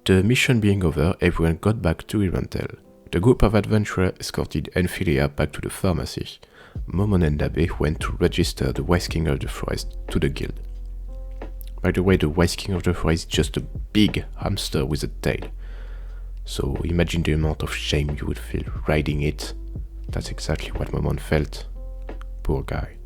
The mission being over, everyone got back to Rivendell. The group of adventurers escorted Enfilia back to the pharmacy. Momon and Nabe went to register the Wise King of the Forest to the guild. By the way, the Wise King of the Forest is just a big hamster with a tail. So imagine the amount of shame you would feel riding it. That's exactly what Momon felt. Poor guy.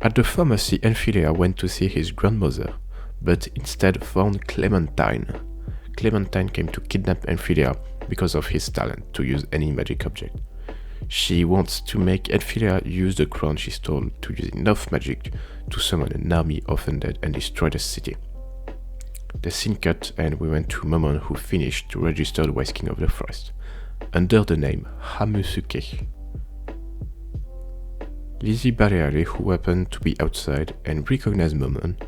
At the pharmacy, Enfilia went to see his grandmother, but instead found Clementine. Clementine came to kidnap Enfilia because of his talent to use any magic object. She wants to make Enfilia use the crown she stole to use enough magic to summon an army of undead and destroy the city. The scene cut and we went to Momon, who finished to register the Wise King of the Forest, under the name Hamusuke. Lizzie Baleare, who happened to be outside and recognized Momon,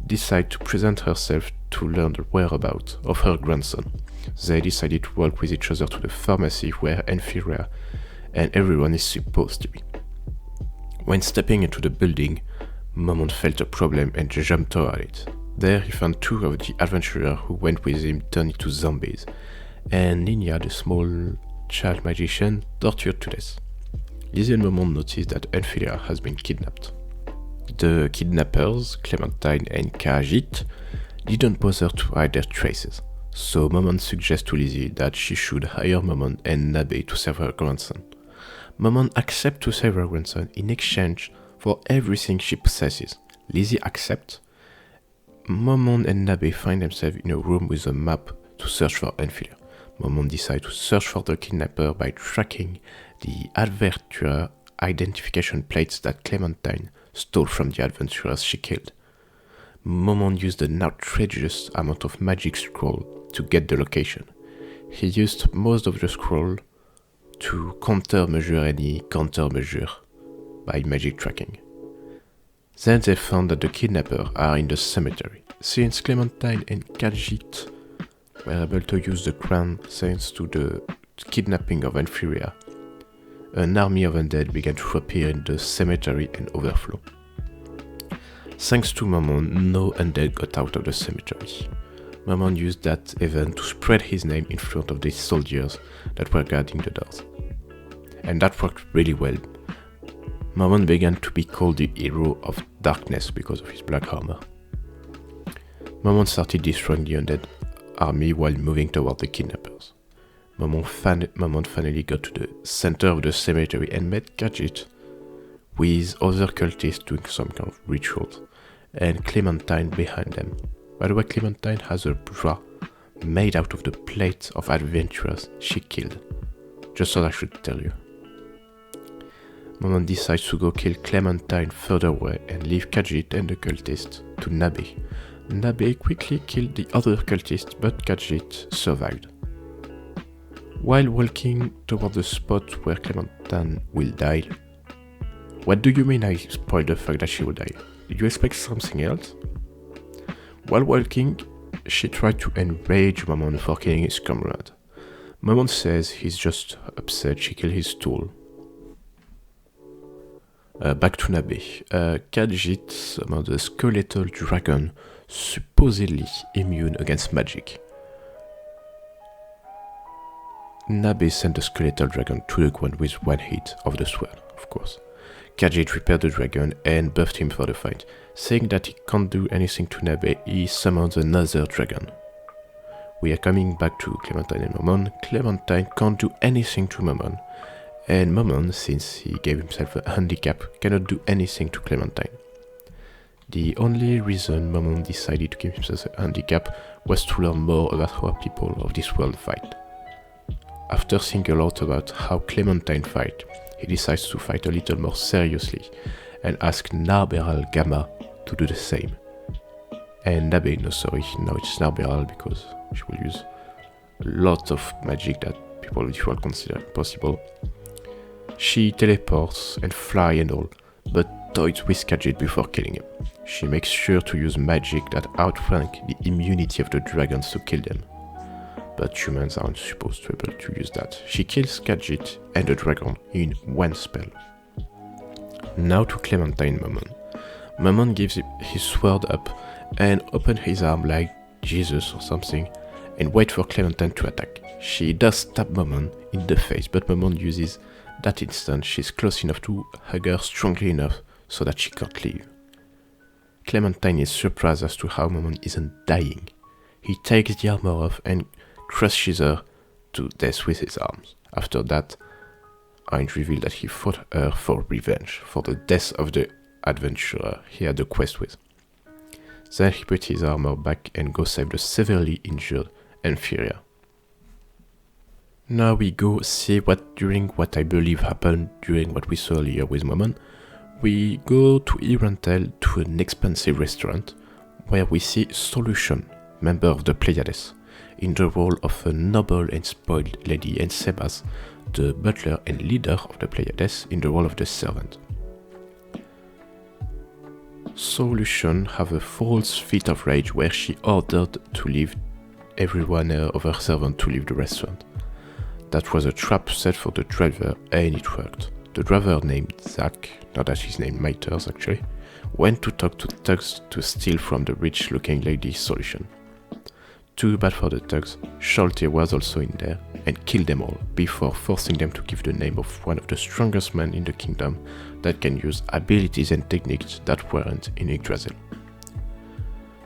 decided to present herself to learn the whereabouts of her grandson. They decided to walk with each other to the pharmacy where Enfilia and everyone is supposed to be. When stepping into the building, Momon felt a problem and jumped toward it. There he found two of the adventurers who went with him turned into zombies, and Ninya, the small child magician, tortured to death. Lizzie and Momon noticed that Enfilia has been kidnapped. The kidnappers, Clementine and Kajit, didn't bother to hide their traces, so Momon suggests to Lizzie that she should hire Momon and Nabe to save her grandson. Momon accepts to save her grandson in exchange for everything she possesses. Lizzie accepts. Momon and Nabe find themselves in a room with a map to search for Enfilia. Momon decides to search for the kidnapper by tracking the adventurer identification plates that Clementine stole from the adventurers she killed. Momon used an outrageous amount of magic scroll to get the location. He used most of the scroll to countermeasure any countermeasure by magic tracking. Then they found that the kidnappers are in the cemetery. Since Clementine and Kajit were able to use the crown thanks to the kidnapping of Enfilia, an army of undead began to appear in the cemetery and overflow. Thanks to Momon, no undead got out of the cemetery. Momon used that event to spread his name in front of the soldiers that were guarding the doors. And that worked really well. Momon began to be called the hero of darkness because of his black armor. Momon started destroying the undead army while moving toward the kidnappers. Momon finally got to the center of the cemetery and met Kajit with other cultists doing some kind of rituals, and Clementine behind them. By the way, Clementine has a bra made out of the plates of adventurers she killed. Just thought I should tell you. Momon decides to go kill Clementine further away and leave Kajit and the cultist to Nabe. Nabe quickly killed the other cultist, but Kajit survived. While walking toward the spot where Clementine will die, what do you mean I spoiled the fact that she will die? Did you expect something else? While walking, she tried to enrage Momon for killing his comrade. Momon says he's just upset she killed his tool. Back to Nabe. Kajit summoned a skeletal dragon supposedly immune against magic. Nabe sent the skeletal dragon to the ground with one hit of the sword, of course. Kajit repaired the dragon and buffed him for the fight. Saying that he can't do anything to Nabe, he summons another dragon. We are coming back to Clementine and Momon. Clementine can't do anything to Momon, and Momon, since he gave himself a handicap, cannot do anything to Clementine. The only reason Momon decided to give himself a handicap was to learn more about how people of this world fight. After thinking a lot about how Clementine fight, he decides to fight a little more seriously and ask Narberal Gamma to do the same. And Nabe, no sorry, now it's Narberal because she will use a lot of magic that people of this world consider impossible. She teleports and fly and all, but toys with Kajit before killing him. She makes sure to use magic that outrank the immunity of the dragons to kill them. But humans aren't supposed to be able to use that. She kills Kajit and the dragon in one spell. Now to Clementine Momon. Momon gives his sword up and opens his arm like Jesus or something, and wait for Clementine to attack. She does stab Momon in the face, but Momon uses that instant she's close enough to hug her strongly enough so that she can't leave. Clementine is surprised as to how Momon isn't dying. He takes the armor off and crushes her to death with his arms. After that, Heinz revealed that he fought her for revenge, for the death of the adventurer he had a quest with. Then he put his armor back and goes save the severely injured Inferior. Now we go see what I believe happened during what we saw earlier with Momon. We go to Irantel to an expensive restaurant where we see Solution, member of the Pleiades, in the role of a noble and spoiled lady, and Sebas, the butler and leader of the Pleiades, in the role of the servant. Solution have a false fit of rage where she ordered to leave everyone of her servant to leave the restaurant. That was a trap set for the driver, and it worked. The driver, named Zach, not that he's named Miters actually, went to talk to thugs to steal from the rich-looking lady Solution. Too bad for the thugs, Sholtir was also in there and killed them all before forcing them to give the name of one of the strongest men in the kingdom that can use abilities and techniques that weren't in Yggdrasil.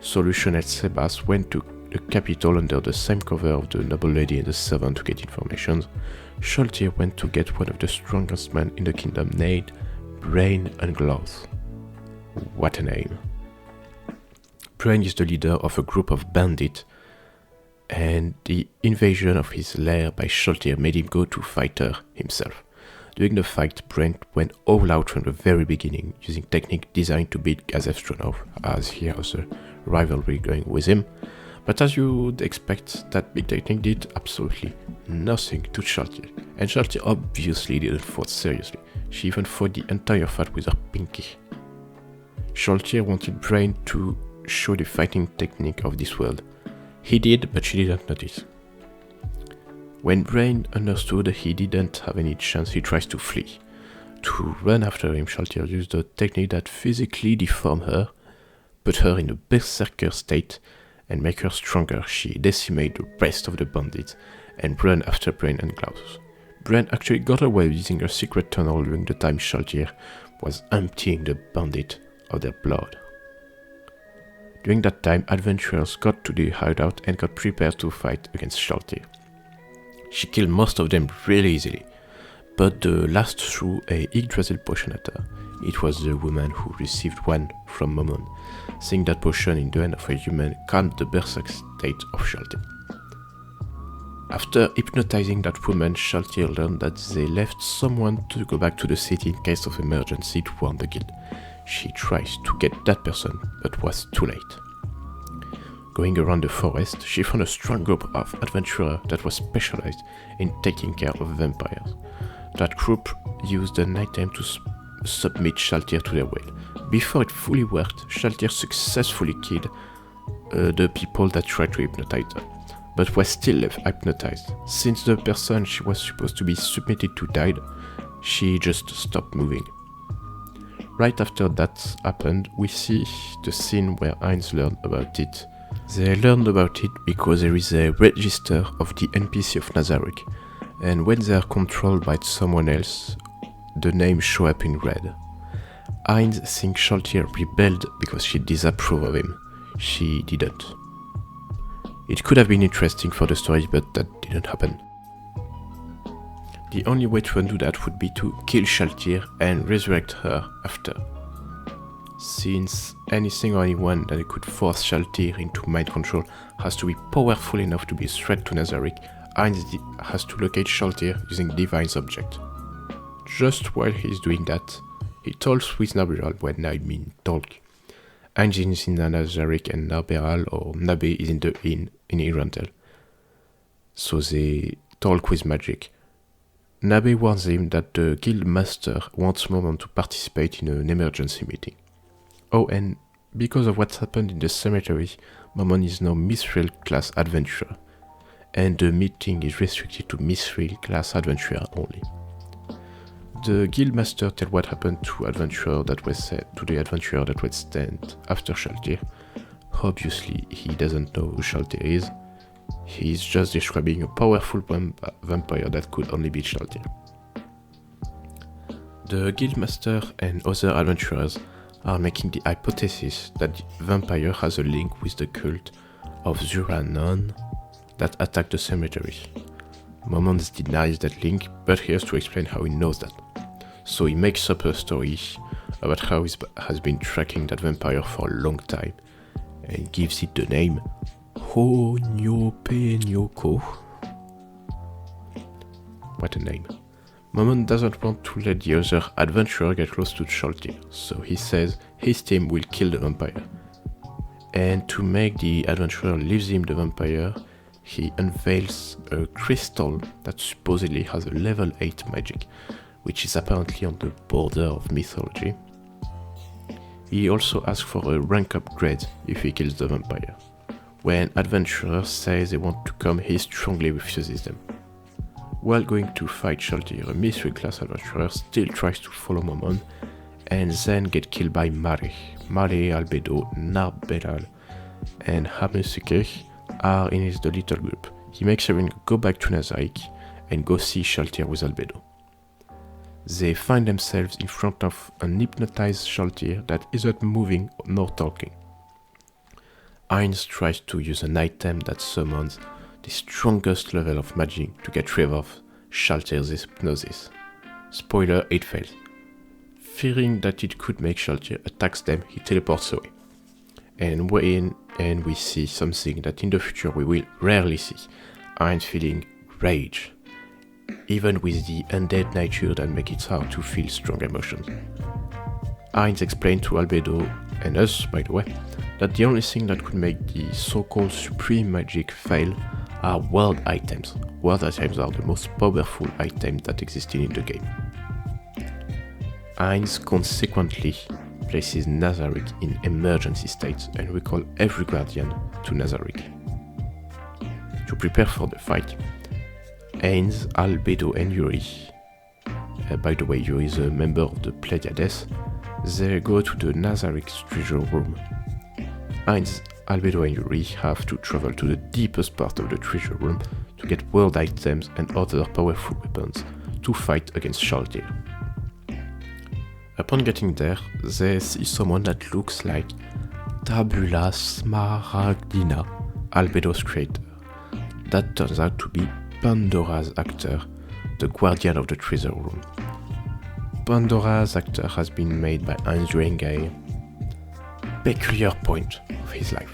Solution and Sebas went to the capital under the same cover of the noble lady and the servant to get information. Sholtir went to get one of the strongest men in the kingdom named Brain and Gloves. What a name. Brain is the leader of a group of bandits, and the invasion of his lair by Sholtir made him go to fight her himself. During the fight, Brent went all out from the very beginning, using technique designed to beat Gazef as he has a rivalry going with him. But as you would expect, that big technique did absolutely nothing to Sholtir, and Sholtir obviously didn't fight seriously. She even fought the entire fight with her pinky. Sholtir wanted Brain to show the fighting technique of this world. He did, but she didn't notice. When Brain understood he didn't have any chance, he tries to flee. To run after him, Sholtir used a technique that physically deformed her, put her in a berserker state, and make her stronger. She decimated the rest of the bandits and ran after Brain and Klaus. Brain actually got away using a secret tunnel during the time Sholtir was emptying the bandit of their blood. During that time, adventurers got to the hideout and got prepared to fight against Sholtir. She killed most of them really easily, but the last threw a Yggdrasil potion at her. It was the woman who received one from Momon. Seeing that potion in the hand of a human calmed the berserk state of Sholtir. After hypnotizing that woman, Sholtir learned that they left someone to go back to the city in case of emergency to warn the guild. She tries to get that person, but was too late. Going around the forest, she found a strong group of adventurers that was specialized in taking care of vampires. That group used the nighttime to submit Sholtir to their will. Before it fully worked, Sholtir successfully killed the people that tried to hypnotize her, but was still hypnotized. Since the person she was supposed to be submitted to died, she just stopped moving. Right after that happened, we see the scene where Heinz learned about it. They learned about it because there is a register of the NPC of Nazarick, and when they are controlled by someone else, the names show up in red. Heinz thinks Sholtir rebelled because she disapproved of him. She didn't. It could have been interesting for the story, but that didn't happen. The only way to undo that would be to kill Sholtir and resurrect her after. Since anything or anyone that could force Sholtir into mind control has to be powerful enough to be a threat to Nazarick, Heinz has to locate Sholtir using Divine's object. Just while he's doing that, he talks with Naberal, when I mean talk. Heinz is in Nazarick and Naberal or Nabe is in the inn in Irantel. So they talk with magic. Nabe warns him that the guild master wants Momon to participate in an emergency meeting. Oh, and because of what happened in the cemetery, Momon is now Mithril class adventurer, and the meeting is restricted to Mithril class adventurer only. The guild master tells what happened to the adventurer that was sent after Sholtir, Obviously, he doesn't know who Shaltir is. He's just describing a powerful vampire that could only be Shaltir. The Guildmaster and other adventurers are making the hypothesis that the vampire has a link with the cult of Zuranon that attacked the cemetery. Moments denies that link, but he has to explain how he knows that. So he makes up a story about how he has been tracking that vampire for a long time, and gives it the name Honyopenyoko. What a name. Momon doesn't want to let the other adventurer get close to Shaltir, so he says his team will kill the vampire. And to make the adventurer leave him the vampire, he unveils a crystal that supposedly has a level 8 magic, which is apparently on the border of mythology. He also asks for a rank upgrade if he kills the vampire. When adventurers say they want to come, he strongly refuses them. While going to fight Shaltir, a mystery class adventurer still tries to follow Momon and then get killed by Mare. Mare, Albedo, Narbelal and Hamesuke are in the little group. He makes everyone go back to Nazarick and go see Shaltir with Albedo. They find themselves in front of an hypnotized Shaltir that isn't moving nor talking. Heinz tries to use an item that summons the strongest level of magic to get rid of Shaltir's hypnosis. Spoiler, it fails. Fearing that it could make Shaltir attacks them, he teleports away. And we see something that in the future we will rarely see. Heinz feeling rage. Even with the undead nature that makes it hard to feel strong emotions. Heinz explained to Albedo, and us by the way, that the only thing that could make the so-called supreme magic fail are world items. World items are the most powerful items that existed in the game. Heinz consequently places Nazarick in emergency state and recalls every guardian to Nazarick. To prepare for the fight, Heinz, Albedo and Yuri, by the way Yuri is a member of the Pleiades, they go to the Nazarick's treasure room. Heinz, Albedo and Yuri have to travel to the deepest part of the treasure room to get world items and other powerful weapons to fight against Shaltir. Upon getting there, they see someone that looks like Tabula Smaragdina, Albedo's creator. That turns out to be Pandora's actor, the guardian of the treasure room. Pandora's actor has been made by Heinz during a peculiar point of his life.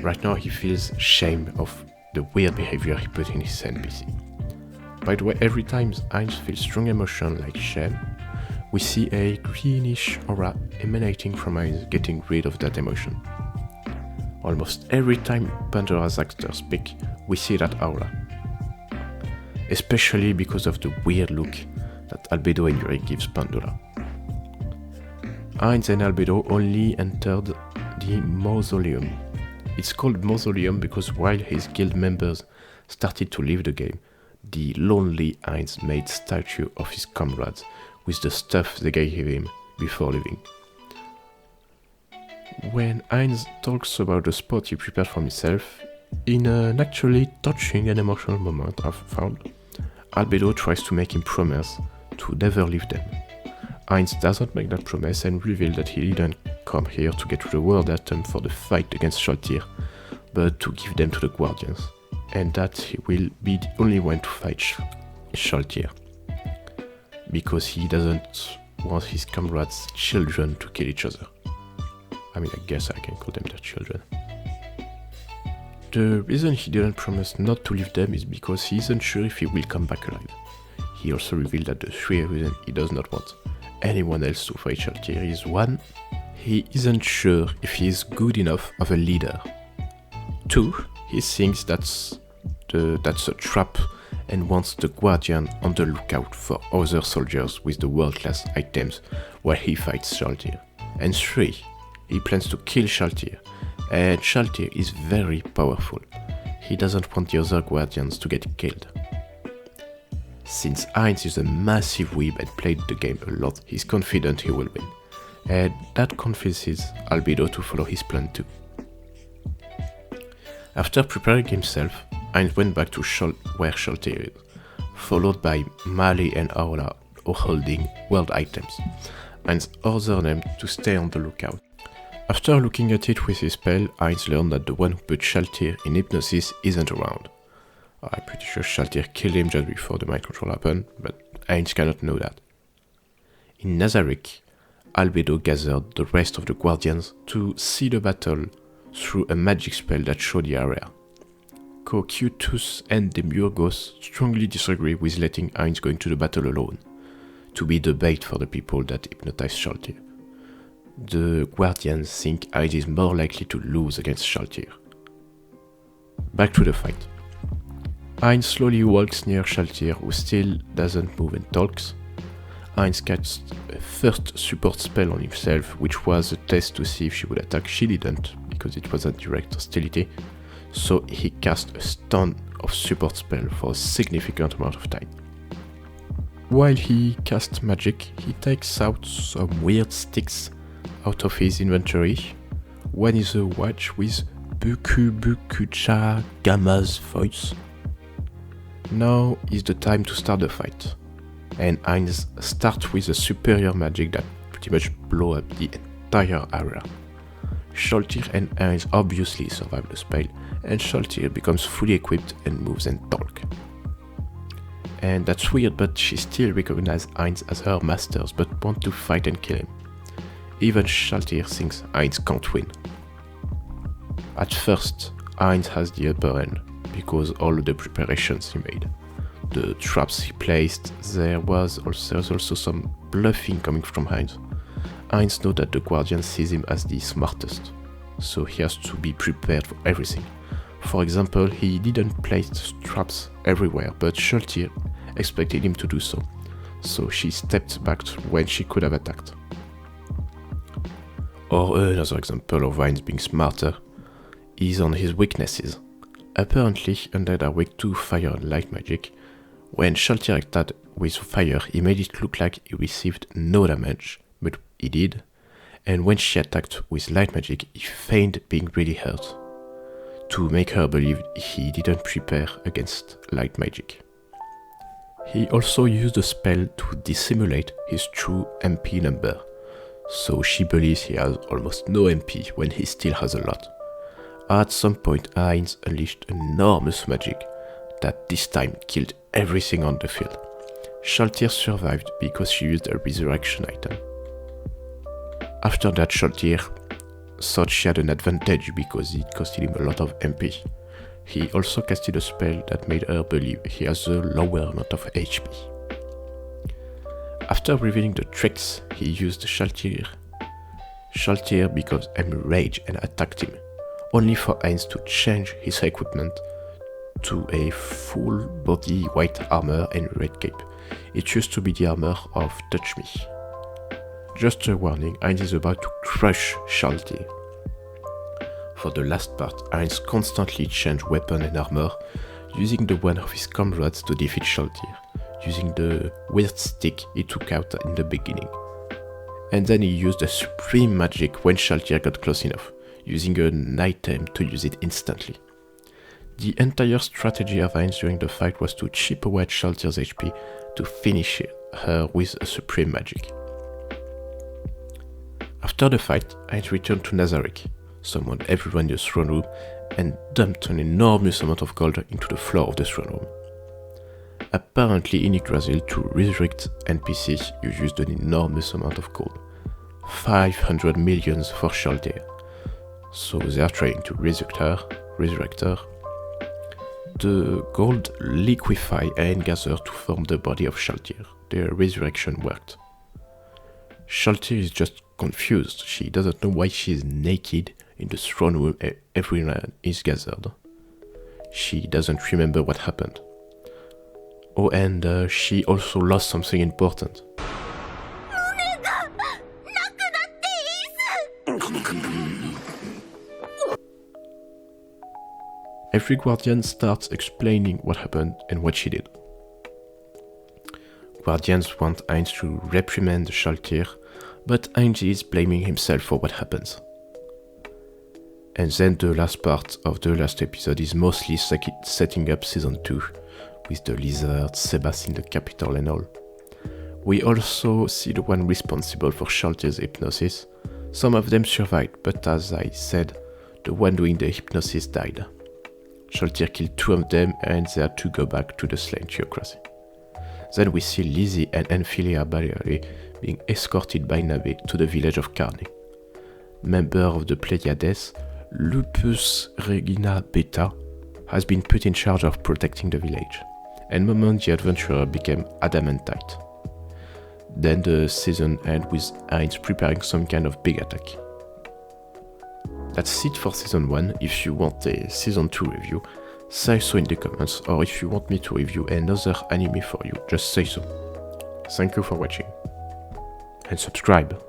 Right now he feels shame of the weird behavior he put in his NPC. By the way, every time Heinz feels strong emotion like shame, we see a greenish aura emanating from Heinz getting rid of that emotion. Almost every time Pandora's actor speaks, we see that aura. Especially because of the weird look that Albedo and Yuri gives Pandora. Heinz and Albedo only entered the mausoleum. It's called mausoleum because while his guild members started to leave the game, the lonely Heinz made statue of his comrades with the stuff they gave him before leaving. When Heinz talks about the spot he prepared for himself, in an actually touching and emotional moment I've found, Albedo tries to make him promise to never leave them. Heinz doesn't make that promise and reveals that he didn't come here to get the world item for the fight against Shaltir, but to give them to the Guardians, and that he will be the only one to fight Shaltir, because he doesn't want his comrades' children to kill each other. I mean, I guess I can call them their children. The reason he didn't promise not to leave them is because he isn't sure if he will come back alive. He also revealed that the three reasons he does not want anyone else to fight Shaltir is 1. He isn't sure if he is good enough of a leader. 2. He thinks that's a trap and wants the Guardian on the lookout for other soldiers with the world-class items while he fights Shaltir. And 3. He plans to kill Shaltir, and Shaltir is very powerful. He doesn't want the other Guardians to get killed. Since Heinz is a massive Weeb and played the game a lot, he's confident he will win, and that convinces Albedo to follow his plan too. After preparing himself, Heinz went back to where Shaltir is, followed by Mali and Aola, all holding world items. Heinz ordered them to stay on the lookout. After looking at it with his spell, Heinz learned that the one who put Shaltir in hypnosis isn't around. I'm pretty sure Shaltir killed him just before the mind control happened, but Heinz cannot know that. In Nazarick, Albedo gathered the rest of the Guardians to see the battle through a magic spell that showed the area. Cocytus and Demiurgos strongly disagree with letting Heinz go into the battle alone, to be the bait for the people that hypnotized Shaltir. The Guardians think Heinz is more likely to lose against Shaltir. Back to the fight. Heinz slowly walks near Shaltir, who still doesn't move and talks. Heinz casts a first support spell on himself, which was a test to see if she would attack. She didn't, because it wasn't direct hostility, so he cast a stun of support spell for a significant amount of time. While he casts magic, he takes out some weird sticks out of his inventory. One is a watch with Buku Bukucha Gamma's voice. Now is the time to start the fight, and Heinz starts with a superior magic that pretty much blows up the entire area. Shaltir and Heinz obviously survive the spell, and Shaltir becomes fully equipped and moves and talks. And that's weird, but she still recognizes Heinz as her masters but wants to fight and kill him. Even Shaltir thinks Heinz can't win. At first, Heinz has the upper hand, because all the preparations he made. The traps he placed, there was also some bluffing coming from Heinz. Heinz knows that the Guardian sees him as the smartest, so he has to be prepared for everything. For example, he didn't place traps everywhere, but Shaltir expected him to do so, so she stepped back when she could have attacked. Or another example of Heinz being smarter is on his weaknesses. Apparently, Undead are weak to fire and light magic. When Shaltir attacked with fire, he made it look like he received no damage, but he did. And when she attacked with light magic, he feigned being really hurt, to make her believe he didn't prepare against light magic. He also used a spell to dissimulate his true MP number, so she believes he has almost no MP when he still has a lot. At some point, Heinz unleashed enormous magic that this time killed everything on the field. Shaltir survived because she used a resurrection item. After that, Shaltir thought she had an advantage because it costed him a lot of MP. He also casted a spell that made her believe he has a lower amount of HP. After revealing the tricks, he used Shaltir. Shaltir becomes enraged and attacked him, only for Heinz to change his equipment to a full body white armor and red cape. It used to be the armor of Touch Me. Just a warning, Heinz is about to crush Shaltir. For the last part, Heinz constantly changed weapon and armor, using the one of his comrades to defeat Shaltir, using the weird stick he took out in the beginning. And then he used a supreme magic when Shaltir got close enough, using an item to use it instantly. The entire strategy of Heinz during the fight was to chip away at Shaltir's HP to finish her with a supreme magic. After the fight, Heinz returned to Nazarick, summoned everyone in the throne room, and dumped an enormous amount of gold into the floor of the throne room. Apparently in Yggdrasil, to resurrect NPCs, you used an enormous amount of gold. 500 million for Shaltir. So they are trying to resurrect her. The gold liquefy and gather to form the body of Shaltir. Their resurrection worked. Shaltir is just confused. She doesn't know why she is naked in the throne room and everyone is gathered. She doesn't remember what happened. Oh, and she also lost something important. Every Guardian starts explaining what happened and what she did. Guardians want Heinz to reprimand Shaltir, but Heinz is blaming himself for what happens. And then the last part of the last episode is mostly setting up season 2, with the lizard, Sebas in the capital and all. We also see the one responsible for Shaltier's hypnosis. Some of them survived, but as I said, the one doing the hypnosis died. Shaltier killed 2 of them and they had to go back to the slain theocracy. Then we see Lizzie and Enfilia Baleari being escorted by Nabe to the village of Carne. Member of the Pleiades, Lupus Regina Beta has been put in charge of protecting the village, and Moment the adventurer became adamantite. Then the season ends with Heinz preparing some kind of big attack. That's it for season 1. If you want a season 2 review, say so in the comments, or if you want me to review another anime for you, just say so. Thank you for watching, and subscribe.